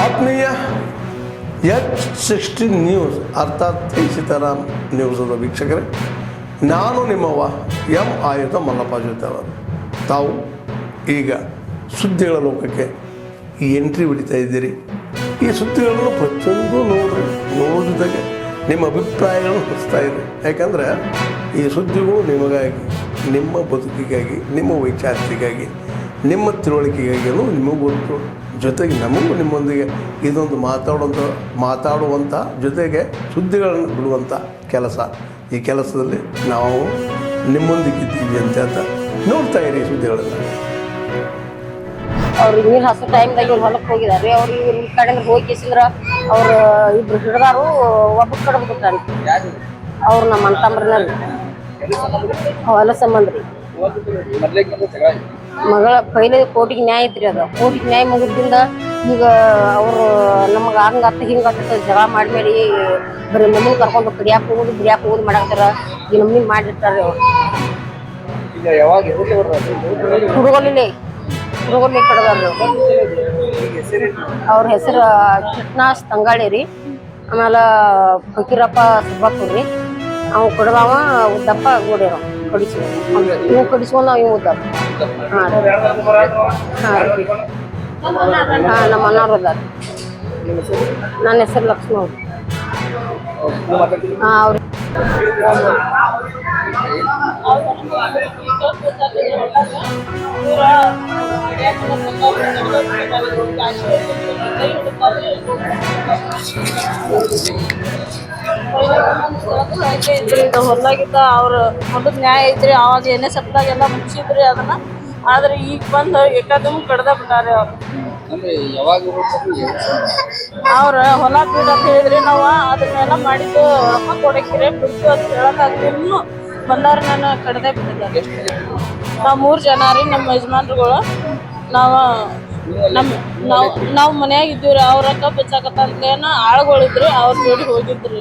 ಆತ್ಮೀಯ H60 news ಅರ್ಥಾತ್ ಸೀತಾರಾಮ್ ನ್ಯೂಸದ ವೀಕ್ಷಕರೇ, ನಾನು ನಿಮ್ಮವ ಆಯುಧ ಮಲ್ಲಪ್ಪ ಜೊತೆ ಅವರು. ತಾವು ಈಗ ಸುದ್ದಿಗಳ ಲೋಕಕ್ಕೆ ಎಂಟ್ರಿ ಹೊಡಿತಾ ಇದ್ದೀರಿ. ಈ ಸುದ್ದಿಗಳನ್ನು ಪ್ರತಿಯೊಂದು ನೋಡೋ ಜೊತೆಗೆ ನಿಮ್ಮ ಅಭಿಪ್ರಾಯಗಳನ್ನು ಹೊರಿಸ್ತಾ ಇರಿ. ಯಾಕಂದರೆ ಈ ಸುದ್ದಿಗಳು ನಿಮಗಾಗಿ, ನಿಮ್ಮ ಬದುಕಿಗಾಗಿ, ನಿಮ್ಮ ವೈಚಾರಿಕೆಗಾಗಿ, ನಿಮ್ಮ ತಿಳುವಳಿಕೆಗಾಗಿಯೂ ನಿಮಗೂ ಗೊತ್ತು. ಜೊತೆಗೆ ನಮಗೂ ನಿಮ್ಮೊಂದಿಗೆ ಇದೊಂದು ಮಾತಾಡುವಂಥ ಜೊತೆಗೆ ಸುದ್ದಿಗಳನ್ನು ಬಿಡುವಂಥ ಕೆಲಸ. ಈ ಕೆಲಸದಲ್ಲಿ ನಾವು ನಿಮ್ಮೊಂದಿಗಿದ್ದೀವಿ ಅಂತ ನೋಡ್ತಾ ಇರಿ ಸುದ್ದಿಗಳನ್ನು. ಅವ್ರಿಗೆ ನೀರು ಹಸು ಟೈಮ್ದಾಗ ಇವ್ರು ಹೊಲಕ್ಕೆ ಹೋಗಿದ್ದಾರೆ. ಅವ್ರಿಗೆ ನಿಮ್ಮ ಕಡೆಯಿಂದ ಹೋಗಿಸಿದ್ರ ಅವ್ರು ಇಬ್ರು ಹಿಡ್ದಾರು, ಒಬ್ಬ ಕಡೆ ಬಿಟ್ಟಾರ. ಅವ್ರು ನಮ್ಮ ಅಂತಂಬ್ರನ್ನ ಹೊಲ ಸಂಬಂಧ ರೀ. ಮಗಳ ಪೈಲೆ ಕೋರ್ಟಿಗೆ ನ್ಯಾಯ ಐತ್ರಿ. ಅದು ಕೋರ್ಟಿಗೆ ನ್ಯಾಯ ಮುಗಿದ್ರಿಂದ ಈಗ ಅವರು ನಮ್ಗೆ ಹಂಗತ್ತ ಹಿಂಗತ್ತ ಜಗಳ ಮಾಡಿ ಬರೀ ನಮ್ಮನ್ನ ಕರ್ಕೊಂಡು ಕಡಿಯಾಕ ಹೋಗುದು ಮಾಡಾಕ್ತಾರ. ಈಗ ನಮ್ಮನ್ನ ಮಾಡಿರ್ತಾರೆ ಅವ್ರು. ಹುಡುಗಲ್ಲಿ ಕಡದಾರ್ರಿ. ಅವ್ರ ಹೆಸರು ಕಿಟ್ನಾಸ್ ತಂಗಾಳಿ ರೀ. ಆಮೇಲೆ ಫಕೀರಪ್ಪ ಸುಬ್ಬಾಪುರ್ ರೀ. ಅವ್ ಕಡದವ ಉದ್ದಪ್ಪ ಗೋಡಿರೋ ಇವು ಕಡಿಸ್ಕೊಂಡು ಇವು ಉದ್ದಾರ. ನಮ್ಮ ಅಣ್ಣವ್ರು ಅದಾರ. ನನ್ನ ಹೆಸರು ಲಕ್ಷ್ಮಿ ಅವ್ರು. ಅವ್ರ ಹೊಲ್ದಾಗಿದ್ದ ಅವ್ರ ಹೊಲದ ನ್ಯಾಯ ಐತ್ರಿ. ಅವಾಗ ಎಣ್ಣೆ ಸಪ್ತಾಗೆಲ್ಲ ಮುಗಿಸಿದ್ರಿ ಅದನ್ನ. ಆದ್ರೆ ಈಗ ಬಂದು ಏಕಾದಮ್ ಕಡ್ದ ಬಿಟ್ಟಾರೆ ಅವ್ರು. ಅವ್ರ ಹೊಲ ಬಿಡ ಅಂತ ಹೇಳಿದ್ರಿ. ನಾವು ಅದನ್ನೆಲ್ಲ ಮಾಡಿದ್ದು ರೊಕ್ಕ ಕೊಡಕ್ಕಿರಿ ಬಿಡ್ತು ಅಂತ ಹೇಳಕ್ಕಾಗ್ಲಿ. ಇನ್ನೂ ಬಂದಾರ ನಾನು ಕಡ್ದೆ ಬಿಟ್ಟಿದ್ದಾರೆ. ನಾವು 3 ಜನ ರೀ. ನಮ್ಮ ಯಜಮಾನ್ರುಗಳು ನಾವು ಮನ್ಯಾಗ ಇದ್ದೀವ್ರಿ. ಅವ್ರ ರೊಕ್ಕ ಬೆಚ್ಚಾಕತ್ತೇನ ಆಳುಗಳಿದ್ರಿ. ಅವ್ರ ಜೋಡಿ ಹೋಗಿದ್ರಿ.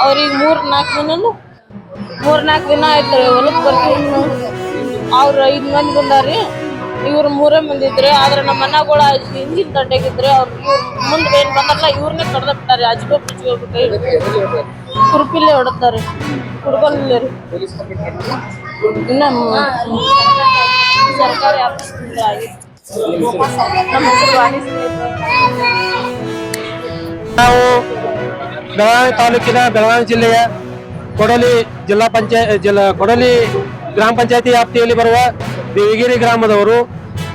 ಅವ್ರಿಗೆ 3-4 ದಿನ ಆಯ್ತ್ರಿ ಹೊಲಕ್ ಬರ್ತೀವಿ. ಅವ್ರ 5 ಮಂದಿ ಬಂದಾರಿ. ಇವ್ರು 3 ಮಂದಿ ಇದ್ರಿ. ಆದ್ರೆ ನಮ್ಮ ಮನೆಗಳು ಹಿಂದಿನ ದಂಡೆಗಿದ್ರಿ. ಅವ್ರ ಮುಂದೆ ಏನ್ ಬಂದಾರಲ್ಲ ಇವ್ರನ್ನೇ ಕಡ್ದ ಬಿಟ್ಟಾರಿ. ಅಜ್ಬಿಟ್ಟು ಕುರುಪಿಲ್ಲೇ ಹೊಡತಾರಿ. ಹುಡ್ಗಲ್ಲಿ ರೀ. ಇನ್ನ ಸರ್ಕಾರಿ ಆಫೀಸ್ ನಮ್ಮ ಹೆಸರು ವಾಣಿ. ನಾವು ಬೆಳಗಾವಿ ತಾಲೂಕಿನ ಬೆಳಗಾವಿ ಜಿಲ್ಲೆಯ ಕೊಡಲಿ ಕೊಡಲಿ ಗ್ರಾಮ ಪಂಚಾಯತಿ ವ್ಯಾಪ್ತಿಯಲ್ಲಿ ಬರುವ ದೇವಿಗಿರಿ ಗ್ರಾಮದವರು.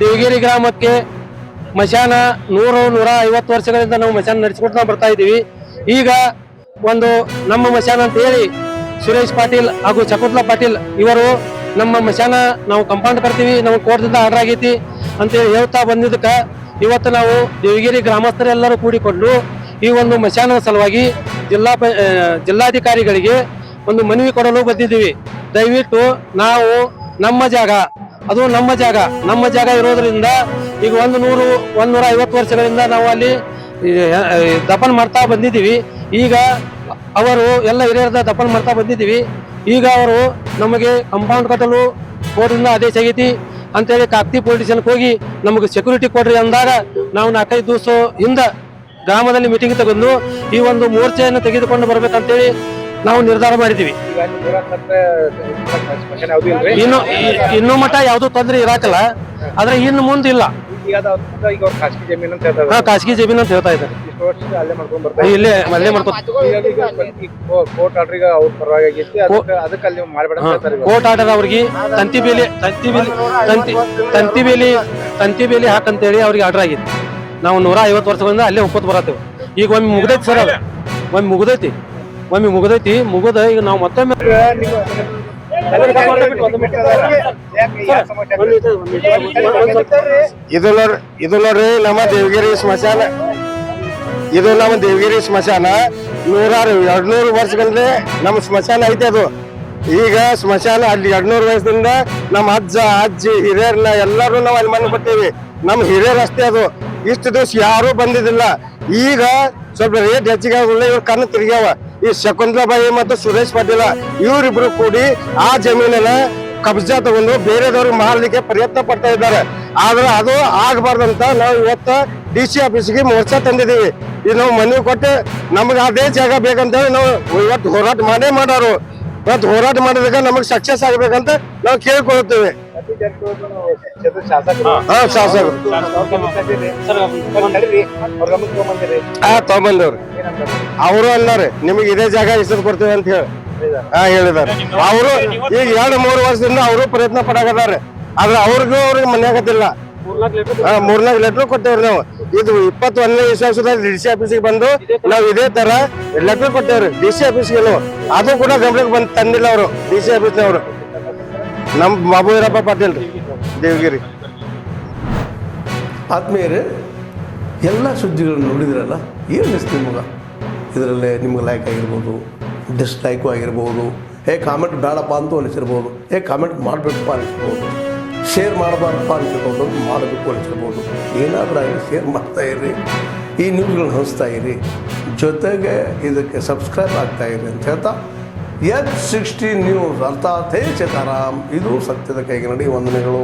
ದೇವಿಗಿರಿ ಗ್ರಾಮಕ್ಕೆ ಮಶಾನ 100-150 ವರ್ಷಗಳಿಂದ ನಾವು ಮಶಾನ ನಡೆಸಿಕೊಡ್ತಾ ಬರ್ತಾ ಇದ್ದೀವಿ. ಈಗ ಒಂದು ನಮ್ಮ ಮಶಾನ ಅಂತ ಹೇಳಿ ಸುರೇಶ್ ಪಾಟೀಲ್ ಹಾಗೂ ಶಕುಂತಲಾ ಪಾಟೀಲ್ ಇವರು ನಮ್ಮ ಮಶಾನ ನಾವು ಕಂಪೌಂಡ್ ಬರ್ತೀವಿ, ನಮ್ಗೆ ಕೋರ್ಟ್ದಿಂದ ಆರ್ಡರ್ ಆಗೈತಿ ಅಂತೇಳಿ ಹೇಳ್ತಾ ಬಂದಿದ್ದಕ್ಕೆ ಇವತ್ತು ನಾವು ದೇವಿಗಿರಿ ಗ್ರಾಮಸ್ಥರೆಲ್ಲರೂ ಕೂಡಿಕೊಂಡು ಈ ಒಂದು ಮಶಾನದ ಸಲುವಾಗಿ ಜಿಲ್ಲಾಧಿಕಾರಿಗಳಿಗೆ ಒಂದು ಮನವಿ ಕೊಡಲು ಬಂದಿದ್ದೀವಿ. ದಯವಿಟ್ಟು ನಾವು ನಮ್ಮ ಜಾಗ ಇರೋದ್ರಿಂದ ಈಗ 100-150 ವರ್ಷಗಳಿಂದ ನಾವು ಅಲ್ಲಿ ದಫನ್ ಮಾಡ್ತಾ ಬಂದಿದ್ದೀವಿ. ಈಗ ಅವರು ಎಲ್ಲ ಹಿರಿಯರದ ದಫನ್ ಮಾಡ್ತಾ ಬಂದಿದ್ದೀವಿ. ಈಗ ಅವರು ನಮಗೆ ಕಂಪೌಂಡ್ ಕಟ್ಟಲು ಕೋರ್ಟಿಂದ ಆದೇಶ ಆಗೈತಿ ಅಂತೇಳಿ ಕಾಕ್ತಿ ಪೊಲೀಸ್ ಸ್ಟೇಷನ್ಗೆ ಹೋಗಿ ನಮಗೆ ಸೆಕ್ಯೂರಿಟಿ ಕೊಡ್ರಿ ಅಂದಾಗ ನಾವು 4-5 ದಿವಸ ಹಿಂದ ಗ್ರಾಮದಲ್ಲಿ ಮೀಟಿಂಗ್ ತಗೊಂಡು ಈ ಒಂದು ಮೋರ್ಚೆಯನ್ನು ತೆಗೆದುಕೊಂಡು ಬರ್ಬೇಕಂತೇಳಿ ನಾವು ನಿರ್ಧಾರ ಮಾಡಿದ್ದೀವಿ. ಇನ್ನೂ ಮಟ್ಟ ಯಾವ್ದು ತೊಂದರೆ ಇರಾಕಲ್ಲ. ಆದ್ರೆ ಇನ್ನು ಮುಂದೆ ಇಲ್ಲ. ಖಾಸಗಿ ಜಮೀನು ಅಂತ ಹೇಳ್ತಾ ಇದ್ದಾರೆ. ಇಲ್ಲೇ ಅಲ್ಲೇ ಕೋರ್ಟ್ ಆರ್ಡರ್ ಅವ್ರಿಗೆ ತಂತಿ ಬೇಲಿ ಹಾಕಂತೇಳಿ ಅವ್ರಿಗೆ ಆರ್ಡರ್ ಆಗಿತ್ತು. ನಾವು 150 ವರ್ಷಗಳಿಂದ ಅಲ್ಲೇ ಒಪ್ಪತ್ತು ಬರತ್ತೇವೆ. ಈಗ ಒಮ್ಮೆ ಮುಗ್ದೈತಿ ಸರ್. ಅದು ಒಮ್ಮೆ ಮುಗ್ದ ಈಗ ನಾವು ಮತ್ತೊಮ್ಮೆ ಇದು ನೋಡ್ರಿ ನಮ್ಮ ದೇವಗಿರಿ ಸ್ಮಶಾನ. ಇದು ನಮ್ಮ ದೇವಗಿರಿ ಸ್ಮಶಾನ 100-200 ವರ್ಷಗಳಿಂದ ನಮ್ಮ ಸ್ಮಶಾನ ಐತೆ. ಅದು ಈಗ ಸ್ಮಶಾನ ಅಲ್ಲಿ 200 ವರ್ಷದಿಂದ ನಮ್ಮ ಅಜ್ಜಿ ಹಿರಿಯರ್ನ ಎಲ್ಲರೂ ನಾವು ಅಲ್ಲಿ ಮನೆ ಕೊಟ್ಟೇವಿ. ನಮ್ಮ ಹಿರಿಯರ್ ಅಷ್ಟೇ. ಅದು ಇಷ್ಟು ದಿವಸ ಯಾರು ಬಂದಿದ್ದಿಲ್ಲ. ಈಗ ಸ್ವಲ್ಪ ರೇಟ್ ಹೆಚ್ಚಿಗೆ ಇವ್ರ ಕಣ್ಣು ತಿರ್ಗ್ಯಾವ. ಈ ಶಕುಂತಲಾಬಾಯಿ ಮತ್ತು ಸುರೇಶ್ ಪಾಟೀಲ ಇವರಿಬ್ರು ಕೂಡಿ ಆ ಜಮೀನನ್ನ ಕಬ್ಜಾ ತಗೊಂಡು ಬೇರೆದವ್ರಿಗೆ ಮಾರಲಿಕ್ಕೆ ಪ್ರಯತ್ನ ಪಡ್ತಾ ಇದ್ದಾರೆ. ಆದ್ರೆ ಅದು ಆಗಬಾರ್ದಂತ ನಾವು ಇವತ್ತು DC ಆಫೀಸ್ಗೆ ಮೋರ್ಚಾ ತಂದಿದ್ದೀವಿ. ಇದು ನಾವು ಮನವಿ ಕೊಟ್ಟು ನಮ್ಗೆ ಅದೇ ಜಾಗ ಬೇಕಂತೇಳಿ ನಾವು ಇವತ್ತು ಹೋರಾಟ ಮಾಡೋರು. ಇವತ್ತು ಹೋರಾಟ ಮಾಡೋದಕ್ಕೆ ನಮಗೆ ಸಕ್ಸಸ್ ಆಗ್ಬೇಕಂತ ನಾವು ಕೇಳ್ಕೊಳ್ತೇವೆ. ಹಾ, ಶಾಸಕರು ತಗೊಂಬಂದವ್ರು ಅವರು ಅಲ್ಲಾರೆ ನಿಮಗೆ ಇದೇ ಜಾಗ ಹೆಸರು ಕೊಡ್ತೇವೆ ಅಂತ ಹೇಳಿ ಹೇಳಿದಾರೆ. ಅವರು ಈಗ 2-3 ವರ್ಷದಿಂದ ಅವರು ಪ್ರಯತ್ನ ಪಡಾಕದಾರೆ. ಆದ್ರೆ ಅವ್ರಿಗೆ ಮನೆಯಾಗತ್ತಿಲ್ಲ. 3-4 ಲೆಟರ್ ಕೊಟ್ಟೇವ್ರಿ ನಾವು. ಇದು 21ನೇ ವಿಶ್ವಾಸದಲ್ಲಿ DC ಆಫೀಸಿಗೆ ಬಂದು ನಾವು ಇದೇ ತರ ಲೆಟರ್ ಕೊಟ್ಟೇವ್ರಿ DC ಆಫೀಸ್ಗೆ. ಅದು ಕೂಡ ಗಮನಕ್ಕೆ ತಂದಿಲ್ಲ ಅವರು DC ಆಫೀಸ್ನವರು. ನಮ್ಮ ಬಾಬು ವೀರಪ್ಪ ಪಾಟೀಲ್ ರೀ, ದೇವಗಿರಿ. ಆದ್ಮೇಲೆ ಎಲ್ಲ ಸುದ್ದಿಗಳನ್ನು ನೋಡಿದ್ರಲ್ಲ, ಏನು ಅನಿಸ್ತು ನಿಮ್ಗೆ? ಇದರಲ್ಲೇ ನಿಮ್ಗೆ ಲೈಕ್ ಆಗಿರ್ಬೋದು, ಡಿಸ್ಲೈಕು ಆಗಿರ್ಬೋದು, ಕಾಮೆಂಟ್ ಬೇಡಪ್ಪ ಅಂತೂ ಅನಿಸಿರ್ಬೋದು, ಕಾಮೆಂಟ್ ಮಾಡಬೇಕಪ್ಪ ಅನಿಸ್ಬೋದು, ಶೇರ್ ಮಾಡಬಾರ್ದಪ್ಪ ಅನಿಸಿರ್ಬೋದು, ಮಾಡಬೇಕು ಅನಿಸಿರ್ಬೋದು. ಏನಾದರೂ ಆಗಲಿ ಶೇರ್ ಮಾಡ್ತಾಯಿರಿ, ಈ ನ್ಯೂಸ್ಗಳನ್ನ ಹಂಚ್ತಾ ಇರಿ, ಜೊತೆಗೆ ಇದಕ್ಕೆ ಸಬ್ಸ್ಕ್ರೈಬ್ ಆಗ್ತಾಯಿರಿ ಅಂತ ಹೇಳ್ತಾ H16 ನ್ಯೂಸ್ ಅರ್ಥಾತ್ ಹೇ ಸೀತಾರಾಮ್, ಇದು ಸತ್ಯದ ಕೈಗೆ ನಡಿ. ವಂದನೆಗಳು.